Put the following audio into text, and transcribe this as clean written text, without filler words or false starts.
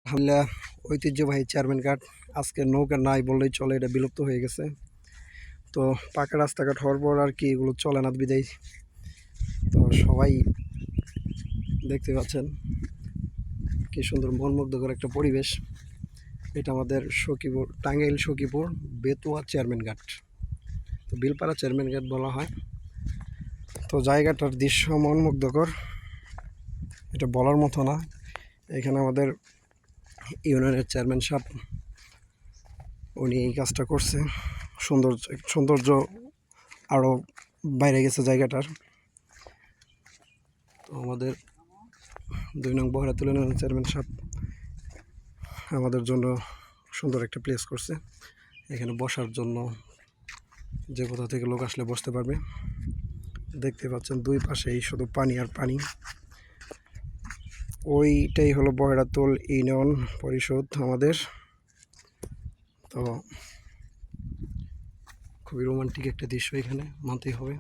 আলহামদুলিল্লাহ, ঐতিহ্যবাহী চেয়ারম্যান ঘাট আজকে নৌকা নাই বললেই চলে, এটা বিলুপ্ত হয়ে গেছে। তো পাকা রাস্তাঘাট হওয়ার পর আর কি এগুলো চলে না বিদায়। তো সবাই দেখতে পাচ্ছেন কি সুন্দর মনমুগ্ধকর একটা পরিবেশ। এটা আমাদের সখীপুর, টাঙ্গাইল সখীপুর বেতুয়া চেয়ারম্যান ঘাট, তো বিলপাড়া চেয়ারম্যান ঘাট বলা হয়। তো জায়গাটার দৃশ্য মনমুগ্ধকর, এটা বলার মতো না। এখানে আমাদের ইউনিয়নের চেয়ারম্যান সাহেব উনি এই কাজটা করছে। সৌন্দর্য আরও বাইরে গেছে জায়গাটার। তো আমাদের 2 নং বহরাতুল ইউনিয়নের চেয়ারম্যান সাহেব আমাদের জন্য সুন্দর একটা প্লেস করছে। এখানে বসার জন্য যে কোথা থেকে লোক আসলে বসতে পারবে। দেখতে পাচ্ছেন দুই পাশেই শুধু পানি আর পানি। ওইটাই হলো বহরাতুল ইউনিয়ন পরিষদ আমাদের। তো খুবই রোমান্টিক একটা দৃশ্য, এখানে মানতেই হবে।